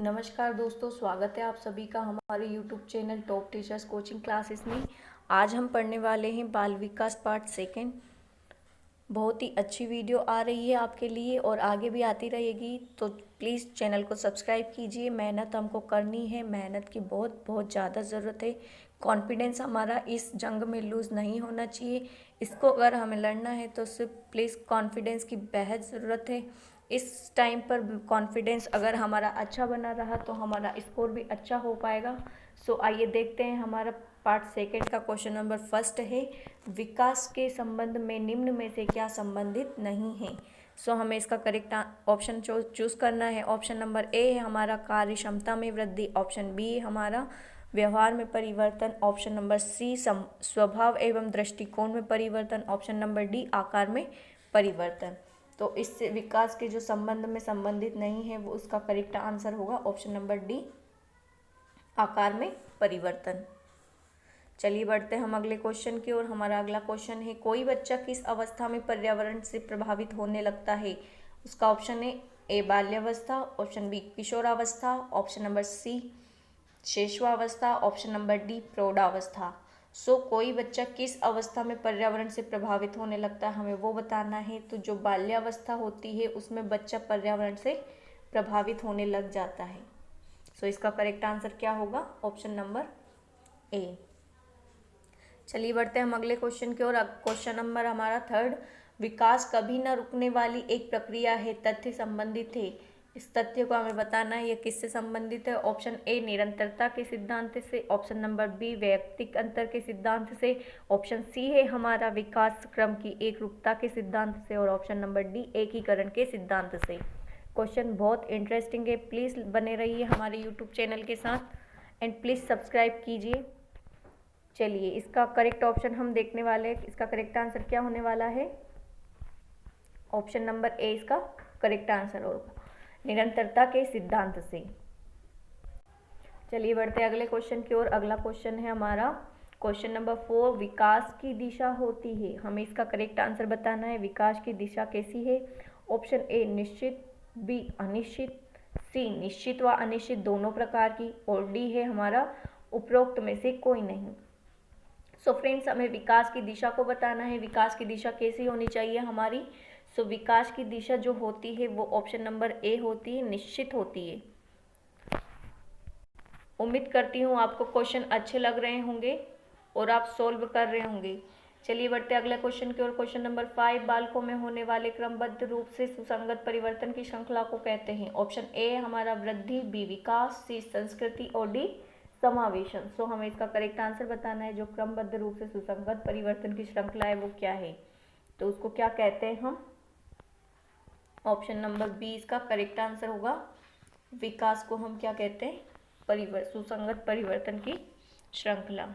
नमस्कार दोस्तों, स्वागत है आप सभी का हमारे YouTube channel top teachers coaching classes में। आज हम पढ़ने वाले हैं बाल विकास पार्ट सेकंड। बहुत ही अच्छी वीडियो आ रही है आपके लिए और आगे भी आती रहेगी, तो प्लीज़ चैनल को सब्सक्राइब कीजिए। मेहनत हमको करनी है, मेहनत की बहुत बहुत ज़्यादा ज़रूरत है। कॉन्फिडेंस हमारा इस जंग में लूज़ नहीं होना चाहिए। इसको अगर हमें लड़ना है तो सिर्फ प्लीज़ कॉन्फिडेंस की बेहद ज़रूरत है। इस टाइम पर कॉन्फिडेंस अगर हमारा अच्छा बना रहा तो हमारा स्कोर भी अच्छा हो पाएगा। सो आइए देखते हैं। हमारा पार्ट सेकंड का क्वेश्चन नंबर फर्स्ट है, विकास के संबंध में निम्न में से क्या संबंधित नहीं है। सो हमें इसका करेक्ट ऑप्शन चूज करना है। ऑप्शन नंबर ए है हमारा कार्य क्षमता में वृद्धि, ऑप्शन बी है हमारा व्यवहार में परिवर्तन, ऑप्शन नंबर सी स्वभाव एवं दृष्टिकोण में परिवर्तन, ऑप्शन नंबर डी आकार में परिवर्तन। तो इससे विकास के जो संबंध में संबंधित नहीं है वो उसका करेक्ट आंसर होगा ऑप्शन नंबर डी आकार में परिवर्तन। चलिए बढ़ते हैं हम अगले क्वेश्चन की ओर। हमारा अगला क्वेश्चन है, कोई बच्चा किस अवस्था में पर्यावरण से प्रभावित होने लगता है। उसका ऑप्शन है ए बाल्यावस्था, ऑप्शन बी किशोरावस्था, ऑप्शन नंबर सी शैशवावस्था, ऑप्शन नंबर डी प्रौढ़ावस्था। सो कोई बच्चा किस अवस्था में पर्यावरण से प्रभावित होने लगता है, हमें वो बताना है। तो जो बाल्यावस्था होती है उसमें बच्चा पर्यावरण से प्रभावित होने लग जाता है। सो इसका करेक्ट आंसर क्या होगा, ऑप्शन नंबर ए। चलिए बढ़ते हैं हम अगले क्वेश्चन की ओर। क्वेश्चन नंबर हमारा थर्ड, विकास कभी न रुकने वाली एक प्रक्रिया है, तथ्य संबंधित है। इस तथ्य को हमें बताना है, ये किससे संबंधित है। ऑप्शन ए निरंतरता के सिद्धांत से, ऑप्शन नंबर बी वैयक्तिक अंतर के सिद्धांत से, ऑप्शन सी है हमारा विकास क्रम की एक रूपता के सिद्धांत से, और ऑप्शन नंबर डी एकीकरण के सिद्धांत से। क्वेश्चन बहुत इंटरेस्टिंग है, प्लीज़ बने रहिए हमारे यूट्यूब चैनल के साथ एंड प्लीज़ सब्सक्राइब कीजिए। चलिए इसका करेक्ट ऑप्शन हम देखने वाले हैं, इसका करेक्ट आंसर क्या होने वाला है। ऑप्शन नंबर ए इसका करेक्ट आंसर होगा, निरंतरता के सिद्धांत से। चलिए बढ़ते हैं अगले क्वेश्चन की ओर। अगला क्वेश्चन है हमारा क्वेश्चन नंबर 4, विकास की दिशा होती है। हमें इसका करेक्ट आंसर बताना है, विकास की दिशा कैसी है। ऑप्शन ए निश्चित, बी अनिश्चित, सी निश्चित व अनिश्चित दोनों प्रकार की, और डी है हमारा उपरोक्त में से कोई नहीं। सो फ्रेंड्स हमें विकास की दिशा को बताना है, विकास की दिशा कैसी होनी चाहिए हमारी। सो विकास की दिशा जो होती है वो ऑप्शन नंबर ए होती है, निश्चित होती है। उम्मीद करती हूँ आपको क्वेश्चन अच्छे लग रहे होंगे और आप सोल्व कर रहे होंगे। चलिए बढ़ते अगले क्वेश्चन की ओर। क्वेश्चन नंबर 5, बालकों में होने वाले क्रमबद्ध रूप से सुसंगत परिवर्तन की श्रृंखला को कहते हैं। ऑप्शन ए हमारा वृद्धि, बी विकास, सी संस्कृति और डी समावेशन। सो हमें इसका करेक्ट आंसर बताना है, जो क्रमबद्ध रूप से सुसंगत परिवर्तन की श्रृंखला है वो क्या है, तो उसको क्या कहते हैं हम। ऑप्शन नंबर बी इसका करेक्ट आंसर होगा, विकास को हम क्या कहते हैं, सुसंगत परिवर्तन की श्रृंखला।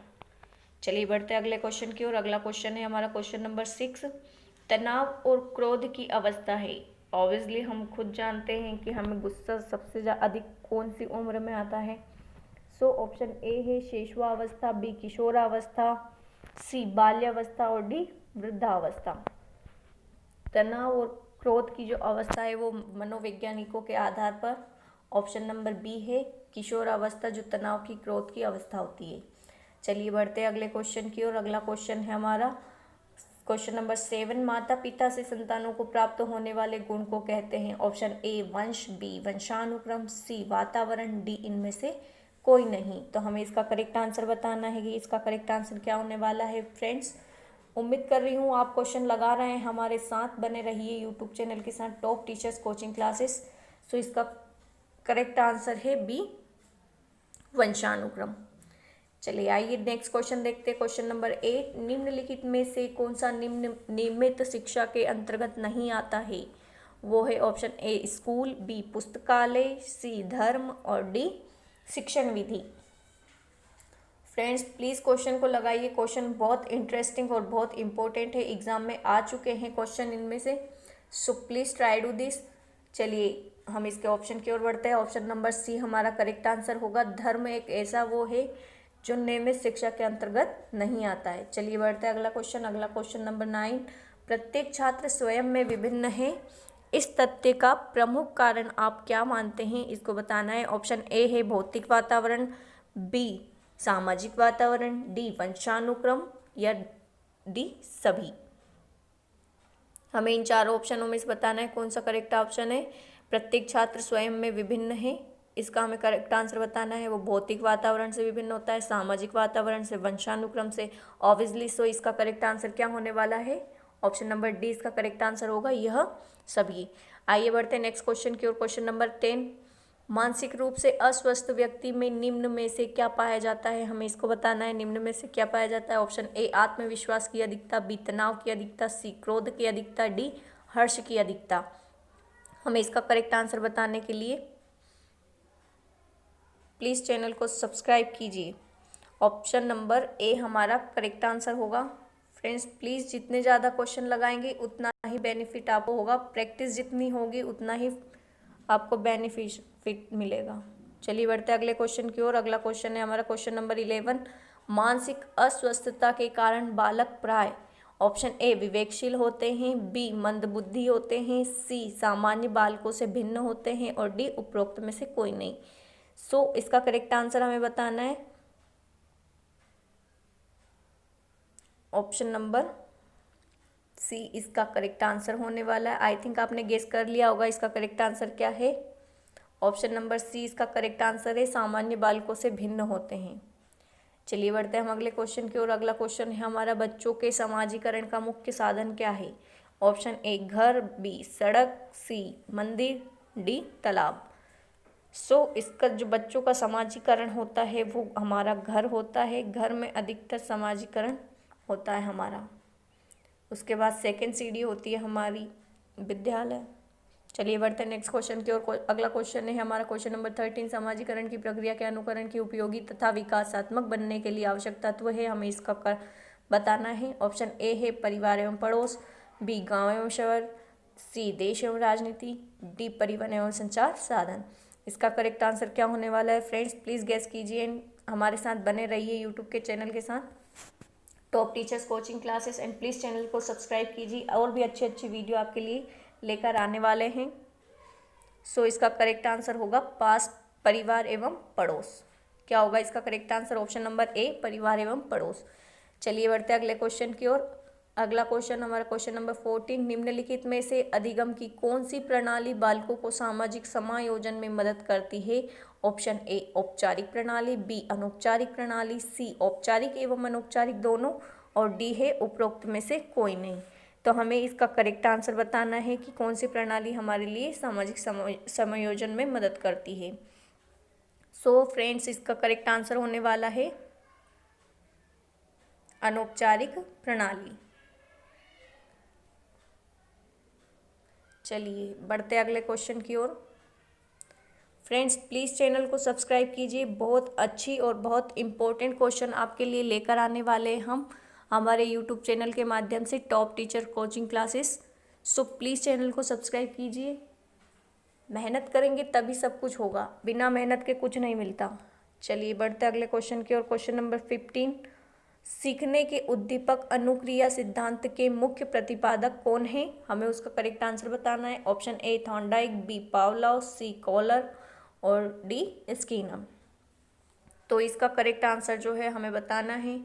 चलिए बढ़ते हैं अगले क्वेश्चन की ओर। अगला क्वेश्चन है हमारा क्वेश्चन नंबर 6, तनाव और क्रोध की अवस्था है। ऑब्वियसली हम खुद जानते हैं कि हमें गुस्सा सबसे अधिक कौन सी उम्र में आता है। सो ऑप्शन ए है शैशवावस्था, बी किशोरावस्था, सी बाल्यावस्था और डी वृद्धावस्था। तनाव और क्रोध की जो अवस्था है वो मनोवैज्ञानिकों के आधार पर ऑप्शन नंबर बी है किशोरावस्था, जो तनाव की क्रोध की अवस्था होती है। चलिए बढ़ते हैं अगले क्वेश्चन की ओर। अगला क्वेश्चन है हमारा क्वेश्चन नंबर 7, माता पिता से संतानों को प्राप्त होने वाले गुण को कहते हैं। ऑप्शन ए वंश, बी वंशानुक्रम, सी वातावरण, डी इनमें से कोई नहीं। तो हमें इसका करेक्ट आंसर बताना है कि इसका करेक्ट आंसर क्या होने वाला है। फ्रेंड्स उम्मीद कर रही हूँ आप क्वेश्चन लगा रहे हैं, हमारे साथ बने रहिए यूट्यूब चैनल के साथ टॉप टीचर्स कोचिंग क्लासेस। सो इसका करेक्ट आंसर है बी वंशानुक्रम। चलिए आइए नेक्स्ट क्वेश्चन देखते हैं। क्वेश्चन नंबर 8, निम्नलिखित में से कौन सा नियमित शिक्षा के अंतर्गत नहीं आता है। वो है ऑप्शन ए स्कूल, बी पुस्तकालय, सी धर्म और डी शिक्षण विधि। फ्रेंड्स प्लीज़ क्वेश्चन को लगाइए, क्वेश्चन बहुत इंटरेस्टिंग और बहुत इंपॉर्टेंट है, एग्जाम में आ चुके हैं क्वेश्चन इनमें से। So please try do this. चलिए हम इसके ऑप्शन की ओर बढ़ते हैं। ऑप्शन नंबर सी हमारा करेक्ट आंसर होगा, धर्म एक ऐसा वो है जो नियमित शिक्षा के अंतर्गत नहीं आता है। चलिए बढ़ते हैं अगला क्वेश्चन। अगला क्वेश्चन नंबर 9, प्रत्येक छात्र स्वयं में विभिन्न है, इस तथ्य का प्रमुख कारण आप क्या मानते हैं, इसको बताना है। ऑप्शन ए है भौतिक वातावरण, बी सामाजिक वातावरण, डी वंशानुक्रम या डी सभी। हमें इन चारों ऑप्शनों में से बताना है कौन सा करेक्ट ऑप्शन है। प्रत्येक छात्र स्वयं में विभिन्न है, इसका हमें करेक्ट आंसर बताना है। वो भौतिक वातावरण से विभिन्न होता है, सामाजिक वातावरण से, वंशानुक्रम से, ऑब्वियसली। सो इसका करेक्ट आंसर क्या होने वाला है, ऑप्शन नंबर डी इसका करेक्ट आंसर होगा, यह सभी। आइए बढ़ते हैं नेक्स्ट क्वेश्चन की ओर। क्वेश्चन नंबर 10, मानसिक रूप से अस्वस्थ व्यक्ति में निम्न में से क्या पाया जाता है, हमें इसको बताना है। निम्न में से क्या पाया जाता है। ऑप्शन ए आत्मविश्वास की अधिकता, बी तनाव की अधिकता, सी क्रोध की अधिकता, डी हर्ष की अधिकता। हमें इसका करेक्ट आंसर बताने के लिए प्लीज़ चैनल को सब्सक्राइब कीजिए। ऑप्शन नंबर ए हमारा करेक्ट आंसर होगा। फ्रेंड्स प्लीज़ जितने ज़्यादा क्वेश्चन लगाएंगे उतना ही बेनिफिट आपको होगा, प्रैक्टिस जितनी होगी उतना ही आपको बेनिफिट मिलेगा। चलिए बढ़ते हैं अगले क्वेश्चन की ओर। अगला क्वेश्चन है हमारा क्वेश्चन नंबर 11, मानसिक अस्वस्थता के कारण बालक प्राय ऑप्शन ए विवेकशील होते हैं, बी मंदबुद्धि होते हैं, सी सामान्य बालकों से भिन्न होते हैं और डी उपरोक्त में से कोई नहीं। सो इसका करेक्ट आंसर हमें बताना है। ऑप्शन नंबर सी इसका करेक्ट आंसर होने वाला है। आई थिंक आपने गेस कर लिया होगा इसका करेक्ट आंसर क्या है। ऑप्शन नंबर सी इसका करेक्ट आंसर है, सामान्य बालकों से भिन्न होते हैं। चलिए बढ़ते हैं हम अगले क्वेश्चन की ओर। अगला क्वेश्चन है हमारा, बच्चों के समाजीकरण का मुख्य साधन क्या है। ऑप्शन ए घर, बी सड़क, सी मंदिर, डी तालाब। सो इसका जो बच्चों का समाजीकरण होता है वो हमारा घर होता है। घर में अधिकतर समाजीकरण होता है हमारा। उसके बाद सेकंड सीढ़ी होती है हमारी विद्यालय। चलिए बढ़ते हैं नेक्स्ट क्वेश्चन की ओर। अगला क्वेश्चन है हमारा क्वेश्चन नंबर 13, समाजीकरण की प्रक्रिया के अनुकरण की उपयोगी तथा विकासात्मक बनने के लिए आवश्यक तत्व है, हमें इसका बताना है। ऑप्शन ए है परिवार एवं पड़ोस, बी गांव एवं शहर, सी देश एवं राजनीति, डी परिवहन एवं संचार साधन। इसका करेक्ट आंसर क्या होने वाला है। फ्रेंड्स प्लीज़ गेस कीजिए, हमारे साथ बने रहिए यूट्यूब के चैनल के साथ, top teachers coaching classes, and please channel को सब्सक्राइब कीजिए, और भी अच्छी अच्छी वीडियो आपके लिए लेकर आने वाले हैं। सो इसका करेक्ट आंसर होगा पास, परिवार एवं पड़ोस। क्या होगा इसका correct answer, option number A परिवार एवं पड़ोस। चलिए बढ़ते हैं अगले क्वेश्चन की ओर। अगला क्वेश्चन हमारा क्वेश्चन नंबर 14, निम्नलिखित में से अधिगम की कौन सी प्रणाली बालकों को सामाजिक समायोजन में मदद करती है। ऑप्शन ए औपचारिक प्रणाली, बी अनौपचारिक प्रणाली, सी औपचारिक एवं अनौपचारिक दोनों, और डी है उपरोक्त में से कोई नहीं। तो हमें इसका करेक्ट आंसर बताना है कि कौन सी प्रणाली हमारे लिए सामाजिक समायोजन में मदद करती है। सो फ्रेंड्स इसका करेक्ट आंसर होने वाला है अनौपचारिक प्रणाली। चलिए बढ़ते अगले क्वेश्चन की ओर। फ्रेंड्स प्लीज़ चैनल को सब्सक्राइब कीजिए, बहुत अच्छी और बहुत इम्पोर्टेंट क्वेश्चन आपके लिए लेकर आने वाले हैं हम हमारे यूट्यूब चैनल के माध्यम से, top teacher coaching classes. So please channel को सब्सक्राइब कीजिए, मेहनत करेंगे तभी सब कुछ होगा, बिना मेहनत के कुछ नहीं मिलता। चलिए बढ़ते अगले क्वेश्चन की ओर। क्वेश्चन नंबर 15, सीखने के उद्दीपक अनुक्रिया सिद्धांत के मुख्य प्रतिपादक कौन है, हमें उसका करेक्ट आंसर बताना है। Option A Thorndike, B Pavlov, C Kohler और डी स्किनर। तो इसका करेक्ट आंसर जो है हमें बताना है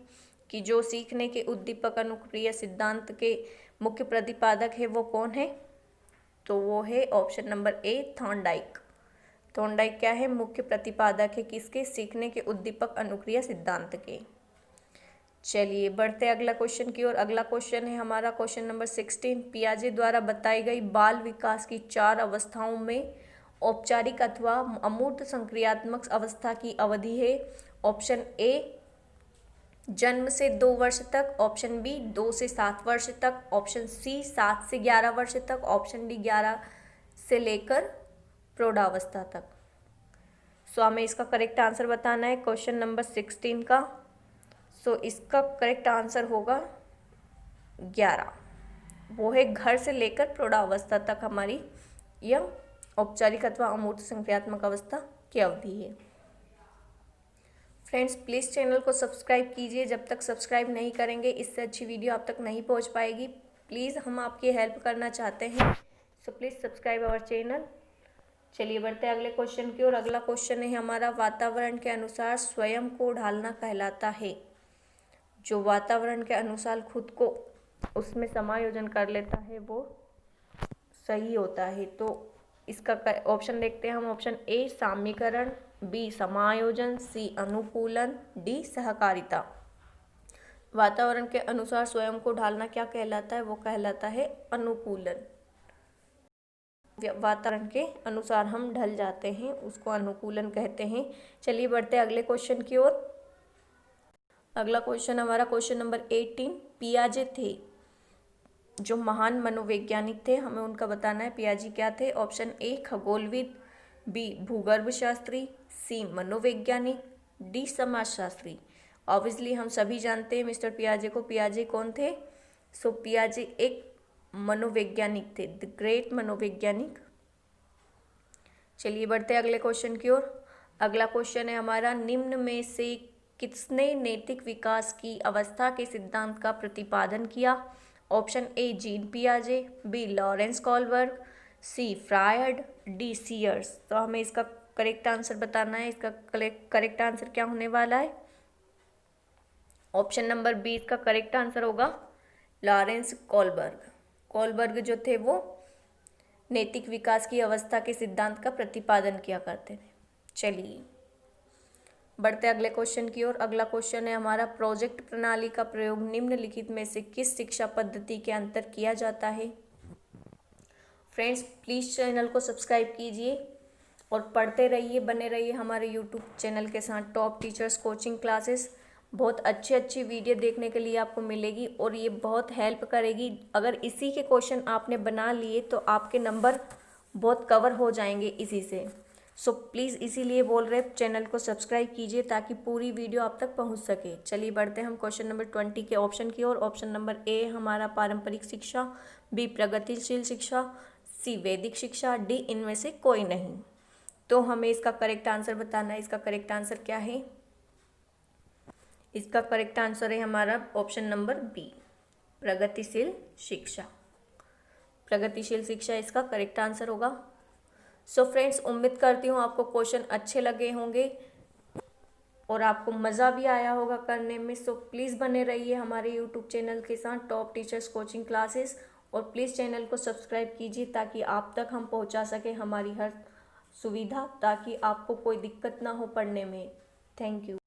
कि जो सीखने के उद्दीपक अनुक्रिया सिद्धांत के मुख्य प्रतिपादक है वो कौन है। तो वो है option number A Thorndike. Thorndike क्या है, मुख्य प्रतिपादक है किसके, सीखने के उद्दीपक अनुक्रिया सिद्धांत के। चलिए बढ़ते अगला क्वेश्चन की ओर। अगला क्वेश्चन है हमारा क्वेश्चन नंबर 16, पियाजे द्वारा बताई गई बाल विकास की 4 अवस्थाओं में औपचारिक अथवा अमूर्त संक्रियात्मक अवस्था की अवधि है। ऑप्शन ए जन्म से 2 वर्ष तक, ऑप्शन बी 2 से 7 वर्ष तक, ऑप्शन सी 7 से 11 वर्ष तक, ऑप्शन डी 11 से लेकर प्रौढ़ावस्था तक। सो हमें इसका करेक्ट आंसर बताना है क्वेश्चन नंबर 16 का। सो इसका करेक्ट आंसर होगा 11, वो है घर से लेकर प्रौढ़ावस्था तक हमारी यह औपचारिक अथवा अमूर्त संक्रियात्मक अवस्था की अवधि है। फ्रेंड्स प्लीज़ चैनल को सब्सक्राइब कीजिए, जब तक सब्सक्राइब नहीं करेंगे इससे अच्छी वीडियो आप तक नहीं पहुंच पाएगी। प्लीज़ हम आपकी हेल्प करना चाहते हैं, so please subscribe our channel. चलिए बढ़ते हैं अगले क्वेश्चन की ओर। अगला क्वेश्चन है हमारा, वातावरण के अनुसार स्वयं को ढालना कहलाता है। जो वातावरण के अनुसार खुद को उसमें समायोजन कर लेता है वो सही होता है। तो इसका ऑप्शन देखते हैं हम। ऑप्शन ए साम्यीकरण, बी समायोजन, सी अनुकूलन, डी सहकारिता। वातावरण के अनुसार स्वयं को ढालना क्या कहलाता है? वो कहलाता है अनुकूलन। वातावरण के अनुसार हम ढल जाते हैं, उसको अनुकूलन कहते हैं। चलिए बढ़ते हैं अगले क्वेश्चन की ओर। अगला क्वेश्चन हमारा क्वेश्चन नंबर 18। पियाजे थे जो महान मनोवैज्ञानिक थे, हमें उनका बताना है पियाजे क्या थे। ऑप्शन ए खगोलविद, बी भूगर्भ शास्त्री, सी मनोवैज्ञानिक, डी समाजशास्त्री। ऑब्वियसली हम सभी जानते हैं मिस्टर पियाजे को। पियाजे कौन थे? सो पियाजे एक मनोवैज्ञानिक थे, द ग्रेट मनोवैज्ञानिक। चलिए बढ़ते हैं अगले क्वेश्चन की ओर। अगला क्वेश्चन है हमारा, निम्न में से किसने नैतिक विकास की अवस्था के सिद्धांत का प्रतिपादन किया? ऑप्शन ए जीन पियाजे, B Lawrence Kohlberg, C Freud, D Sears. तो हमें इसका करेक्ट आंसर बताना है। इसका करेक्ट आंसर क्या होने वाला है? ऑप्शन नंबर बी इसका करेक्ट आंसर होगा, लॉरेंस कॉलबर्ग। कॉलबर्ग जो थे वो नैतिक विकास की अवस्था के सिद्धांत का प्रतिपादन किया करते थे। चलिए बढ़ते अगले क्वेश्चन की ओर। अगला क्वेश्चन है हमारा, प्रोजेक्ट प्रणाली का प्रयोग निम्नलिखित में से किस शिक्षा पद्धति के अंतर किया जाता है? फ्रेंड्स प्लीज़ चैनल को सब्सक्राइब कीजिए और पढ़ते रहिए, बने रहिए हमारे यूट्यूब चैनल के साथ। टॉप टीचर्स कोचिंग क्लासेस बहुत अच्छी वीडियो देखने के लिए आपको मिलेगी और ये बहुत हेल्प करेगी। अगर इसी के क्वेश्चन आपने बना लिए तो आपके नंबर बहुत कवर हो जाएंगे इसी से। सो प्लीज़ इसीलिए बोल रहे चैनल को सब्सक्राइब कीजिए ताकि पूरी वीडियो आप तक पहुंच सके। चलिए बढ़ते हैं हम क्वेश्चन नंबर 20 के ऑप्शन की ओर। ऑप्शन नंबर ए हमारा पारंपरिक शिक्षा, बी प्रगतिशील शिक्षा, सी वैदिक शिक्षा, डी इनमें से कोई नहीं। तो हमें इसका करेक्ट आंसर बताना है। इसका करेक्ट आंसर क्या है? इसका करेक्ट आंसर है हमारा ऑप्शन नंबर बी प्रगतिशील शिक्षा। प्रगतिशील शिक्षा इसका करेक्ट आंसर होगा। सो फ्रेंड्स उम्मीद करती हूँ आपको क्वेश्चन अच्छे लगे होंगे और आपको मज़ा भी आया होगा करने में। सो प्लीज़ बने रहिए हमारे यूट्यूब चैनल के साथ, टॉप टीचर्स कोचिंग क्लासेस, और प्लीज़ चैनल को सब्सक्राइब कीजिए ताकि आप तक हम पहुँचा सकें हमारी हर सुविधा, ताकि आपको कोई दिक्कत ना हो पढ़ने में। Thank you.